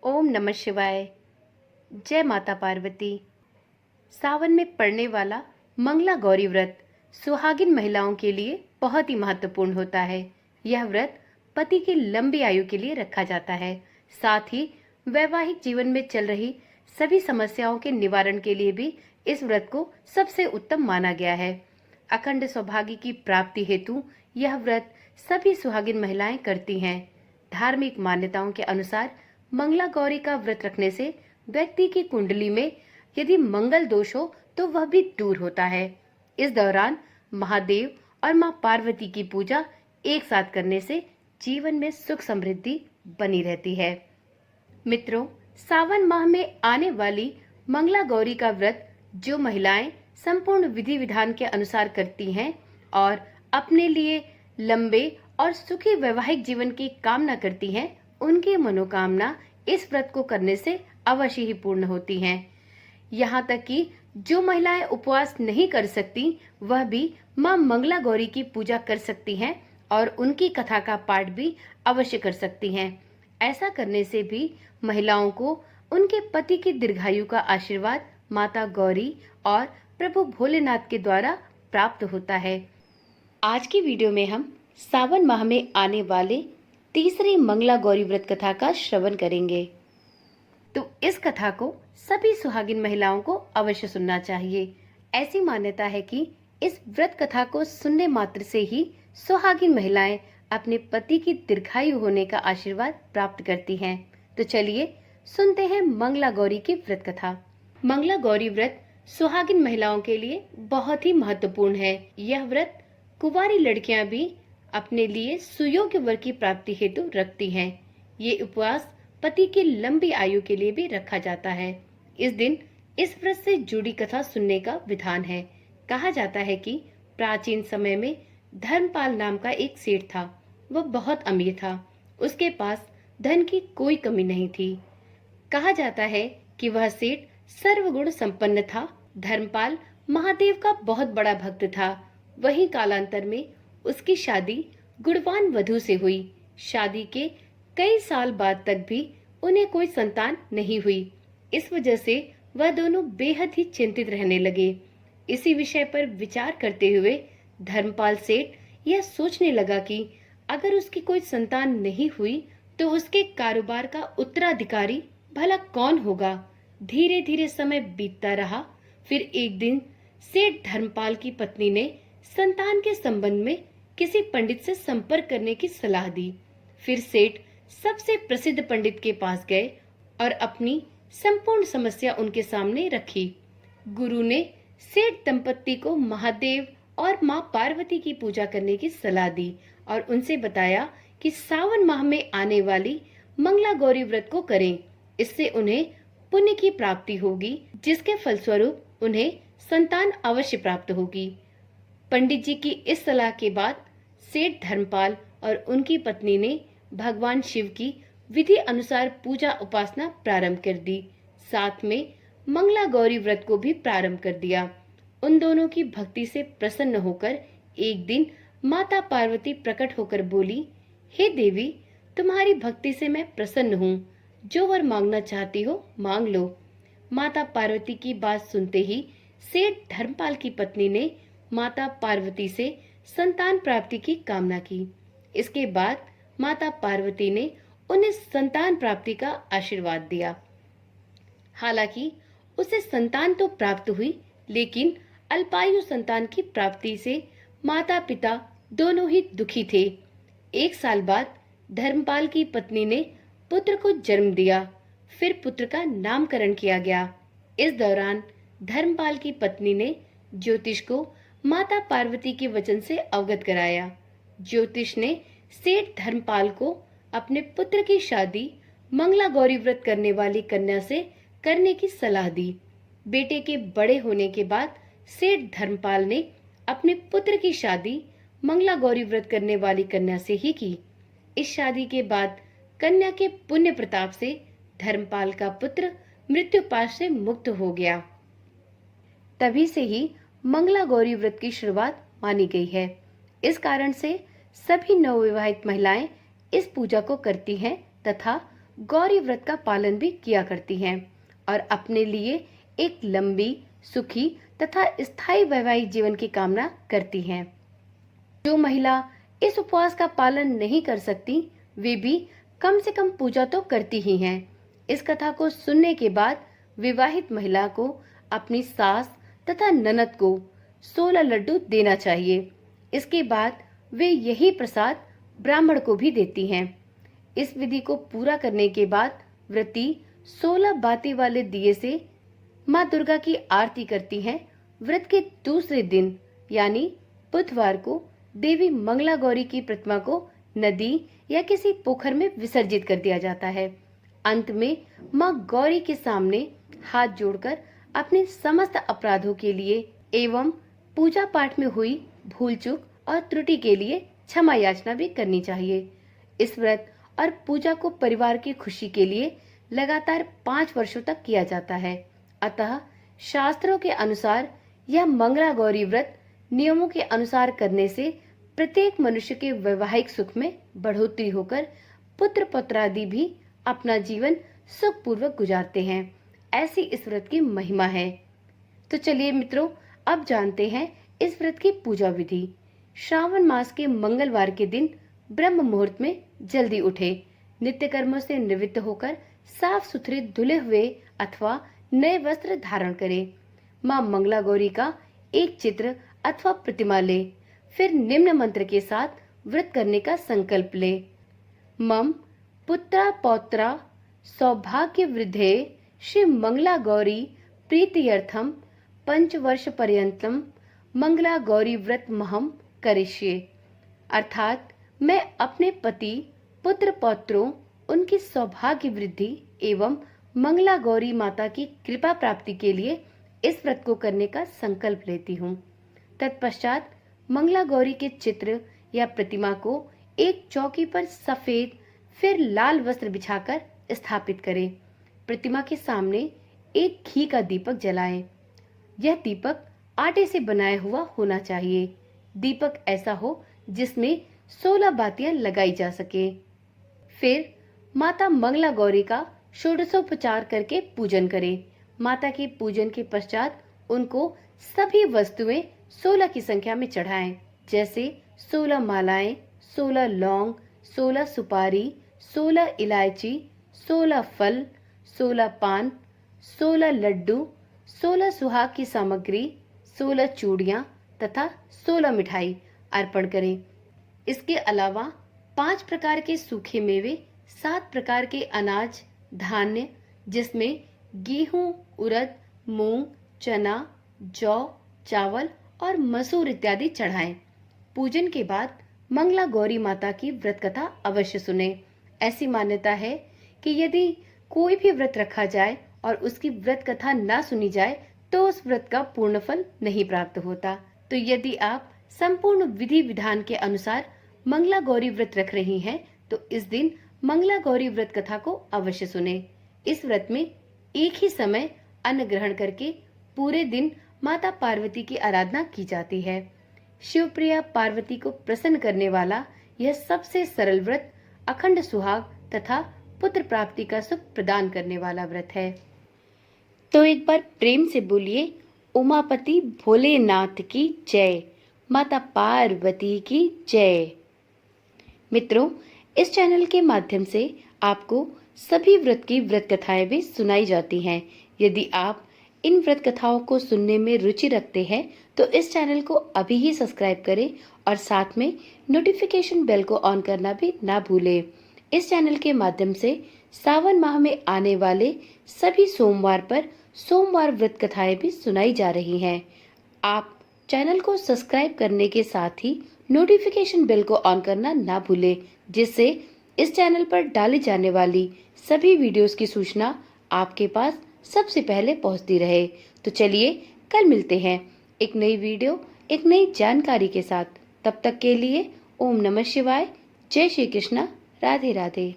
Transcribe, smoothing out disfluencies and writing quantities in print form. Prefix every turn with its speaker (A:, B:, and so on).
A: ओम नमः शिवाय। जय माता पार्वती। सावन में पड़ने वाला मंगला गौरी व्रत सुहागिन महिलाओं के लिए बहुत ही महत्वपूर्ण होता है। यह व्रत पति की लंबी आयु के लिए रखा जाता है। साथ ही वैवाहिक जीवन में चल रही सभी समस्याओं के निवारण के लिए भी इस व्रत को सबसे उत्तम माना गया है। अखंड सौभाग्य की प्राप्ति हेतु यह व्रत सभी सुहागिन महिलाएं करती हैं। धार्मिक मान्यताओं के अनुसार मंगला गौरी का व्रत रखने से व्यक्ति की कुंडली में यदि मंगल दोष हो तो वह भी दूर होता है। इस दौरान महादेव और मां पार्वती की पूजा एक साथ करने से जीवन में सुख समृद्धि बनी रहती है। मित्रों, सावन माह में आने वाली मंगला गौरी का व्रत जो महिलाएं संपूर्ण विधि विधान के अनुसार करती हैं और अपने लिए लंबे और सुखी वैवाहिक जीवन की कामना करती हैं, उनकी मनोकामना इस व्रत को करने से अवश्य ही पूर्ण होती हैं। यहाँ तक कि जो महिलाएं उपवास नहीं कर सकती वह भी मां मंगला गौरी की पूजा कर सकती हैं और उनकी कथा का पाठ भी अवश्य कर सकती हैं। ऐसा करने से भी महिलाओं को उनके पति की दीर्घायु का आशीर्वाद माता गौरी और प्रभु भोलेनाथ के द्वारा प्राप्त होता है। आज की वीडियो में हम सावन माह में आने वाले तीसरी मंगला गौरी व्रत कथा का श्रवण करेंगे। तो इस कथा को सभी सुहागिन महिलाओं को अवश्य सुनना चाहिए। ऐसी मान्यता है कि इस व्रत कथा को सुनने मात्र से ही सुहागिन महिलाएं अपने पति की दीर्घायु होने का आशीर्वाद प्राप्त करती हैं। तो चलिए सुनते हैं मंगला गौरी की व्रत कथा। मंगला गौरी व्रत सुहागिन महिलाओं के लिए बहुत ही महत्वपूर्ण है। यह व्रत कुंवारी लड़कियां भी अपने लिए सुयोग्य वर की प्राप्ति हेतु रखती हैं। ये उपवास पति की लंबी आयु के लिए भी रखा जाता है। इस दिन इस व्रत से जुड़ी कथा सुनने का विधान है। कहा जाता है कि प्राचीन समय में धर्मपाल नाम का एक सेठ था। वह बहुत अमीर था। उसके पास धन की कोई कमी नहीं थी। कहा जाता है कि वह सेठ सर्वगुण संपन्न था। धर्मपाल महादेव का बहुत बड़ा भक्त था। वहीं कालांतर में उसकी शादी गुणवान वधू से हुई। शादी के कई साल बाद तक भी उन्हें कोई संतान नहीं हुई। इस वजह से वह दोनों बेहद ही चिंतित रहने लगे। इसी विषय पर विचार करते हुए धर्मपाल सेठ यह सोचने लगा कि अगर उसकी कोई संतान नहीं हुई तो उसके कारोबार का उत्तराधिकारी भला कौन होगा। धीरे धीरे समय बीतता रहा। फिर एक दिन सेठ धर्मपाल की पत्नी ने संतान के संबंध में किसी पंडित से संपर्क करने की सलाह दी। फिर सेठ सबसे प्रसिद्ध पंडित के पास गए और अपनी संपूर्ण समस्या उनके सामने रखी। गुरु ने सेठ दंपत्ति को महादेव और मां पार्वती की पूजा करने की सलाह दी और उनसे बताया कि सावन माह में आने वाली मंगला गौरी व्रत को करें। इससे उन्हें पुण्य की प्राप्ति होगी, जिसके फलस्वरूप उन्हें संतान अवश्य प्राप्त होगी। पंडित जी की इस सलाह के बाद सेठ धर्मपाल और उनकी पत्नी ने भगवान शिव की विधि अनुसार पूजा उपासना प्रारंभ कर दी। साथ में मंगला गौरी व्रत को भी प्रारंभ कर दिया। उन दोनों की भक्ति से प्रसन्न होकर एक दिन माता पार्वती प्रकट होकर बोली, हे देवी, तुम्हारी भक्ति से मैं प्रसन्न हूँ। जो वर मांगना चाहती हो मांग लो। माता पार्वती की बात सुनते ही सेठ धर्मपाल की पत्नी ने माता पार्वती से संतान प्राप्ति की कामना की। इसके बाद माता पार्वती ने उन्हें संतान प्राप्ति का आशीर्वाद दिया। हालांकि उसे संतान तो प्राप्त हुई, लेकिन अल्पायु संतान की प्राप्ति से माता पिता दोनों ही दुखी थे। एक साल बाद धर्मपाल की पत्नी ने पुत्र को जन्म दिया। फिर पुत्र का नामकरण किया गया। इस दौरान धर्मपाल की पत्नी ने ज्योतिष को माता पार्वती के वचन से अवगत कराया। ज्योतिष ने सेठ धर्मपाल को अपने पुत्र की शादी मंगला गौरी व्रत करने वाली कन्या से करने की सलाह दी। बेटे के बड़े होने के बाद सेठ धर्मपाल ने अपने पुत्र की शादी मंगला गौरी व्रत करने वाली कन्या से ही की। इस शादी के बाद कन्या के पुण्य प्रताप से धर्मपाल का पुत्र मृत्युपाश से मुक्त हो गया। तभी से ही मंगला गौरी व्रत की शुरुआत मानी गई है। इस कारण से सभी नवविवाहित महिलाएं इस पूजा को करती हैं तथा गौरी व्रत का पालन भी किया करती हैं और अपने लिए एक लंबी, सुखी तथा स्थायी वैवाहिक जीवन की कामना करती हैं। जो महिला इस उपवास का पालन नहीं कर सकती, वे भी कम से कम पूजा तो करती ही हैं। इस कथा को सुनने के बाद विवाहित महिला को अपनी सास तथा ननद को 16 लड्डू देना चाहिए। इसके बाद वे यही प्रसाद ब्राह्मण को भी देती हैं। इस विधि को पूरा करने के बाद व्रती 16 बाती वाले दिए से माँ दुर्गा की आरती करती हैं। व्रत के दूसरे दिन यानी बुधवार को देवी मंगला गौरी की प्रतिमा को नदी या किसी पोखर में विसर्जित कर दिया जाता है। अंत में माँ गौरी के सामने हाथ जोड़कर अपने समस्त अपराधों के लिए एवं पूजा पाठ में हुई भूल चूक और त्रुटि के लिए क्षमा याचना भी करनी चाहिए। इस व्रत और पूजा को परिवार की खुशी के लिए लगातार 5 वर्षों तक किया जाता है। अतः शास्त्रों के अनुसार यह मंगला गौरी व्रत नियमों के अनुसार करने से प्रत्येक मनुष्य के वैवाहिक सुख में बढ़ोतरी होकर पुत्र पौत्रादि भी अपना जीवन सुखपूर्वक गुजारते हैं। ऐसी इस व्रत की महिमा है। तो चलिए मित्रों, अब जानते हैं इस व्रत की पूजा विधि। श्रावण मास के मंगलवार के दिन ब्रह्म मुहूर्त में जल्दी उठे, नित्य कर्मों से निवृत्त होकर साफ सुथरे धुले हुए अथवा नए वस्त्र धारण करें। माँ मंगला गौरी का एक चित्र अथवा प्रतिमा ले, फिर निम्न मंत्र के साथ व्रत करने का संकल्प ले। मम पुत्रा पौत्रा सौभाग्य वृद्धे श्री मंगला गौरी प्रीत्यर्थम 5 वर्ष पर्यंतम मंगला गौरी व्रत महम करिष्ये। अर्थात मैं अपने पति, पुत्र पौत्रों, उनकी सौभाग्य वृद्धि एवं मंगला गौरी माता की कृपा प्राप्ति के लिए इस व्रत को करने का संकल्प लेती हूँ। तत्पश्चात मंगला गौरी के चित्र या प्रतिमा को एक चौकी पर सफेद फिर लाल वस्त्र बिछाकर स्थापित करें। प्रतिमा के सामने एक घी का दीपक जलाएं। यह दीपक आटे से बनाया हुआ होना चाहिए। दीपक ऐसा हो जिसमें 16 बातियां लगाई जा सके। फिर माता मंगला गौरी का षोडशोपचार करके पूजन करें। माता के पूजन के पश्चात उनको सभी वस्तुएं 16 की संख्या में चढ़ाएं, जैसे 16 मालाएं, 16 लौंग, 16 सुपारी, 16 इलायची, 16 फल, 16 पान, 16 लड्डू, 16 सुहाग की सामग्री, 16 चूड़ियां तथा 16 मिठाई अर्पण करें। इसके अलावा 5 प्रकार के सूखे मेवे, 7 प्रकार के अनाज धान्य जिसमें गेहूं, उड़द, मूंग, चना, जौ, चावल और मसूर इत्यादि चढ़ाएं। पूजन के बाद मंगला गौरी माता की व्रत कथा अवश्य सुने। ऐसी मान्यता है कि यदि कोई भी व्रत रखा जाए और उसकी व्रत कथा ना सुनी जाए तो उस व्रत का पूर्ण फल नहीं प्राप्त होता। तो यदि आप संपूर्ण विधि विधान के अनुसार मंगला गौरी व्रत रख रही हैं, तो इस दिन मंगला गौरी व्रत कथा को अवश्य सुने। इस व्रत में एक ही समय अन्न ग्रहण करके पूरे दिन माता पार्वती की आराधना की जाती है। शिवप्रिया पार्वती को प्रसन्न करने वाला यह सबसे सरल व्रत अखंड सुहाग तथा पुत्र प्राप्ति का सुख प्रदान करने वाला व्रत है। तो एक बार प्रेम से बोलिए, उमापति भोलेनाथ की जय, माता पार्वती की जय। मित्रों, इस चैनल के माध्यम से आपको सभी व्रत की व्रत कथाएं भी सुनाई जाती हैं। यदि आप इन व्रत कथाओं को सुनने में रुचि रखते हैं तो इस चैनल को अभी ही सब्सक्राइब करें और साथ में नोटिफिकेशन बेल को ऑन करना भी ना भूलें। इस चैनल के माध्यम से सावन माह में आने वाले सभी सोमवार पर सोमवार व्रत कथाएं भी सुनाई जा रही हैं। आप चैनल को सब्सक्राइब करने के साथ ही नोटिफिकेशन बेल को ऑन करना ना भूलें, जिससे इस चैनल पर डाली जाने वाली सभी वीडियोस की सूचना आपके पास सबसे पहले पहुंचती रहे। तो चलिए कल मिलते हैं एक नई वीडियो, एक नई जानकारी के साथ। तब तक के लिए ओम नमः शिवाय, जय श्री कृष्णा, राधे राधे।